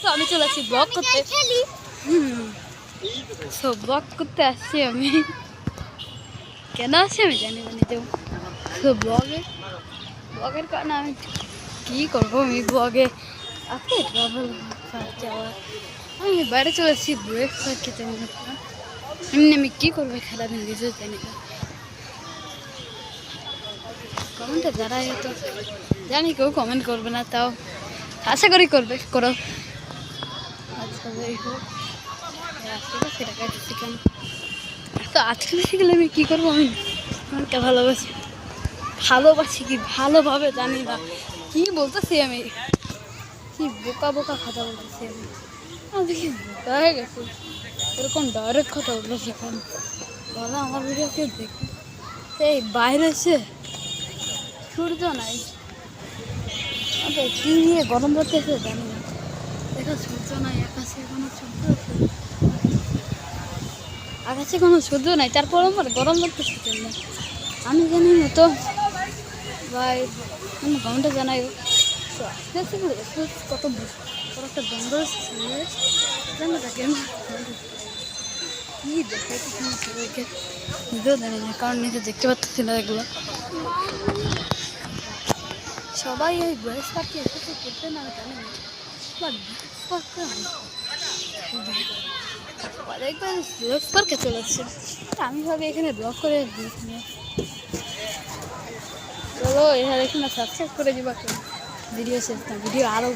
তো আমি চলে আসছি ব্লগ করতে। সো ব্লগ করতে আসছি আমি, কেন আসছি আমি জানি না নিজেও। তো ব্লগের কারণে আমি কী করবো, আমি ব্লগে আজকে ট্রাভেল যাওয়া, আমি বাইরে চলে এসেছি ব্রেকফাস্ট খেতে। মনে করেন এমনি আমি কী করবো খেলা আমি নিজেও জানি না। কমেন্টে যারা তো জানি কেউ কমেন্ট করবে না, তাও আশা করি করবে, করো। আচ্ছা যাই হোক, সেটা কাটছি কেন তো আজকে বেশি গেলে আমি কী করবো, আমি আমাকে ভালোবাসি কি ভালোভাবে জানি না কি বলতেছি আমি, কি বোকা বোকা কথা বলতেছি আমি দেখি বোকা হয়ে গেছি, এরকম ডাইরেক্ট কথা বললো সেখানে বলা আমার ভিডিও কেউ দেখে। এই বাইরে এসে সূর্য নাই, কি নিয়ে গরম পড়তেছে জানি না। দেখা সূর্য নাই, আকাশে কোনো সূর্য আছে, আকাশে কোনো সূর্য নাই, তারপর আমার গরম পড়তেছে কেন আমি জানি না তো ভাই, আমি কমেন্টে জানাই। তো আস্তে আস্তে কত বড় একটা জঙ্গল জানো তাকে কি দেখাইতে সবাইকে নিজেও জানি না, কারণ নিজে দেখতে পাচ্ছি না এগুলো। সবাই ওই বয়স পার্কে এসেছে করতে না জানি না, একবার বয়স পার্কে চলে আসছে, আমি ভাবি এখানে ব্লগ করে নিয়ে চলো এখানে এখানে সাবস্ক্রাইব করে দিবা, ভিডিও শেষ না, ভিডিও আরও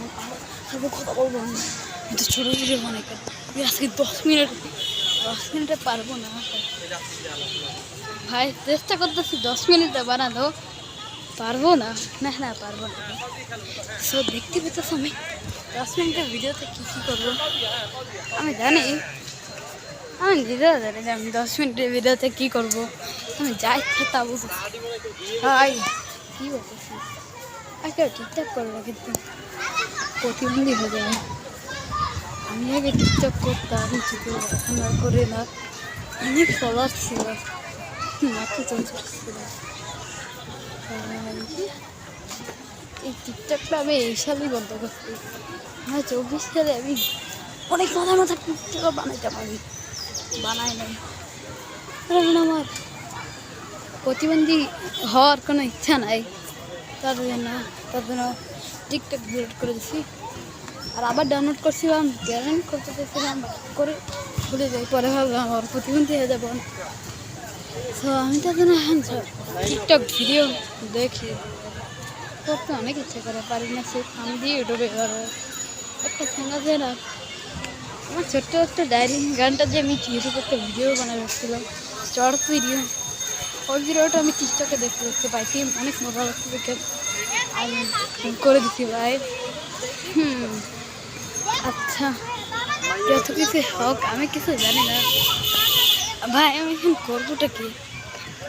কথা বলবো আমি, কিন্তু ছোটো ভিডিও মনে করি আজকে 10 মিনিটে পারবো না ভাই, চেষ্টা করতেছি 10 মিনিটে বানানো, পারবো না, না না পারবো না। সো দেখতে পেতেছ আমি 10 মিনিটের ভিডিওতে কী কী করবো আমি জানি, আমি নিজেও জানি যে আমি 10 মিনিটের ভিডিওতে কী করবো, আমি যা ইচ্ছা তা বুঝি। হাই কী বলতেছি, আগে ঠিকঠাক করবো কিন্তু প্রতিবন্ধী হয়ে যাবে। আমি আগে টিকটক করতাম, কিন্তু এখন আর করি না। অনেক ফলোয়ার ছিল, মাত্র 64 ছিল। এই টিকটকটা আমি এই সালেই বন্ধ করছি, 2024 সালে আমি অনেক মাথা টিকটক বানাইতাম, আমি বানাই নাই, কারণ আমার প্রতিবন্ধী হওয়ার কোনো ইচ্ছা নাই, তার জন্য টিকটক ডিলিট করে দিছি। আর আবার ডাউনলোড করছিলাম, গ্যারেন্ট করতে চাইছিলাম করে ভুলে যাই, পরে ভাবলাম আমার প্রতিবন্ধী হয়ে যাবো। তো আমি তখন এখন টিকটক ভিডিও দেখি, করতে অনেক ইচ্ছে করে, পারি না, সে আমি দিয়ে ইউটিউবে একটা শোনা যায় না। আমার ছোট্ট একটা ডায়েরি গানটা যে আমি ইউটিউবে একটা ভিডিও বানাই রাখছিলাম, শর্ট ভিডিও, ওই ভিডিওটা আমি টিকটকে দেখতে পাইছি, অনেক মজা লাগছে দেখে আমি করে দিচ্ছি ভাই। আচ্ছা যত কিছু হোক, আমি কিছু জানি না ভাই, আমি এখন করবোটা কি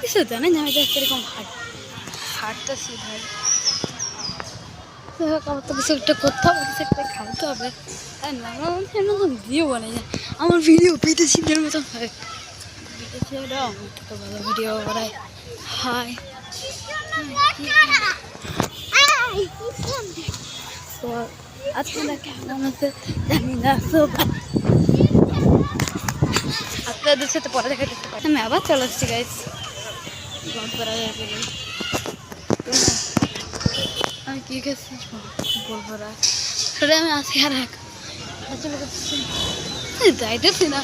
কিছু জানি না, আমি জাস্ট এরকম হাঁটতেছি ভাই। হোক আমার তো কিছু একটা করতে হবে, কিছু একটা খাইতে হবে, তাই না? আমার ভিডিও বানাই না, আমার ভিডিও বিদেশিদের মতন হয়, বিদেশিরা আমার থেকে ভালো ভিডিও বানায়। হাই আপনারা কেমন আছে জানি না, আপনাদের সাথে পরে দেখা যেতে পারে। আমি আবার চলে আসছি গাইস, আমি কি খেয়েছি বলবো না, সেটা আমি আজকে আর যাইতেছি না,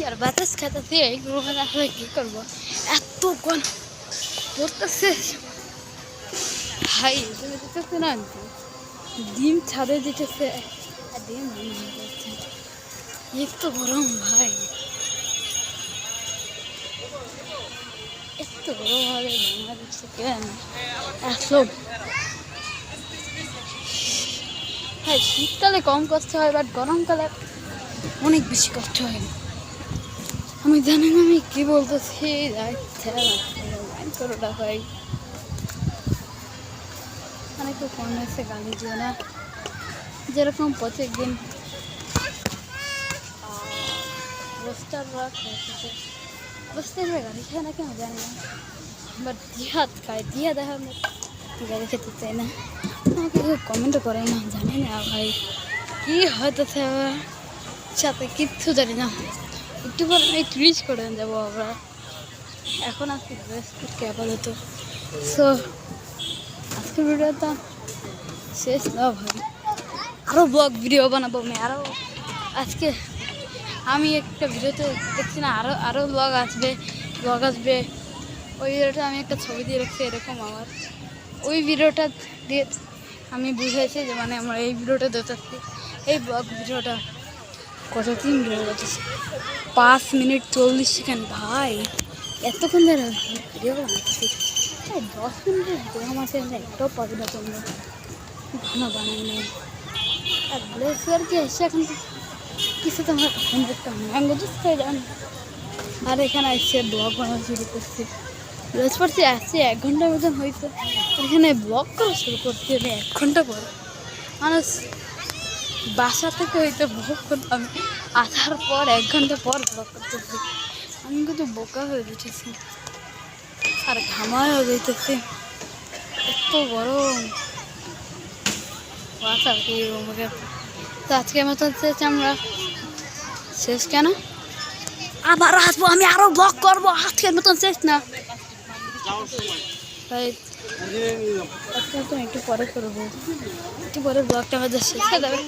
আর বাতাস খাইতেছি, এইগুলো আসলে কী করবো, এত কোন পড়তেছে ভাই, তুমি দিতেছে না ডিম ছাদে দিতেছে, ডিম এত গরম ভাই, এত গরম হবে বাংলাদেশে কেন এত ভাই, শীতকালে কম কষ্ট হয়, বাট গরমকালে অনেক বেশি কষ্ট হয়। আমি জানি না আমি কি বলতেছি, করোটা ভাই, অনেক কম আছে গালি দিও না, যেরকম প্রত্যেকদিন রোস্টাররা গালি খায় না কেন জানি না, বাট জিহাদ খায়, জিহাদ এখন গাড়ি খেতে চাই না। আমাকে কেউ কমেন্টও করে না, জানি না ভাই কী হয়তো আমার সাথে, কিচ্ছু জানি না। একটু পরে আমি ট্রিচ করে যাবো আমরা, এখন আজকে রেস্ট করতে আপাতত। সো আজকের ভিডিওটা শেষ না ভাই, আরও ব্লগ ভিডিও বানাবো আমি আরও। আজকে আমি একটা ভিডিওতে দেখছি না, আরও ব্লগ আসবে। ওই ভিডিওটা আমি একটা ছবি দিয়ে রাখছি এরকম আমার, ওই ভিডিওটা দিয়ে আমি বুঝেছি যে মানে আমরা এই ভিডিওটা দেখতেছি। এই ব্লগ ভিডিওটা কতদিন ভিডিও করতেছি, 5 মিনিট 40 সেকেন্ড ভাই, এতক্ষণ ধরে ভিডিও বানাচ্ছি। 10 মিনিটের ভিডিও আমার একটাও পাবি না তোমরা, ঘন বানাই নেই। আর ব্লেসিয়ার কি এসে এখন কিছু তো আমার একটা ম্যাঙ্গো জুস খাই যান। আর এখানে এসে ব্লগ বানানো শুরু করছি, রোজ পড়ছি আসছি 1 ঘন্টার মতন হয়েছে। এখানে ব্লগ করা শুরু করছি আমি 1 ঘন্টা পরে। মানুষ বাসা থেকে হইতে ব্লগ করতাম, আসার পর 1 ঘন্টা পর ব্লগ করতেছি। আমি কিন্তু বোকা হয়ে যেতেছি আর ঘামায় হয়ে যেতেছি, এত গরম। বাসা কি আমাকে তো আজকের মতো হচ্ছে আমরা শেষ। কেন আবার আসবো, আমি আরো ব্লগ করবো, আজকের মতন শেষ না তাই আজকে তো একটু পরে করবো, একটু পরে ব্লগটা আমাদের শেষ হয়ে যাবে।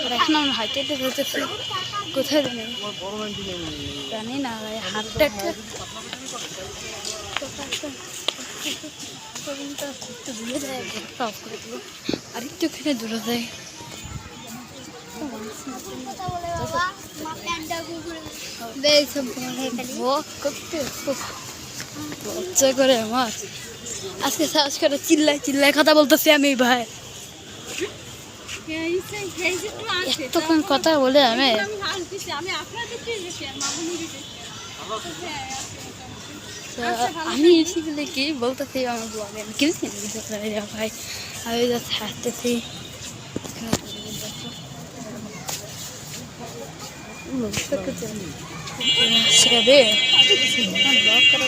আর এখন আমি হাইটে বলতেছি কোথায় জানি না ভাই, হাতটা একটু দূরে যায়, ঘরটা অফ করে দেবো আর একটুখানি দূরে যায়। লজ্জা করে আমার, আজকে সাহস করে চিল্লাই কথা বলতেছি আমি ভাই, এতক্ষণ কথা বলে আমি এসে গেলে কি বলতেছি আমার ব্লগে আমি কিছু ভাই, আমি জাস্ট হাসতেছি। ব্লগ করা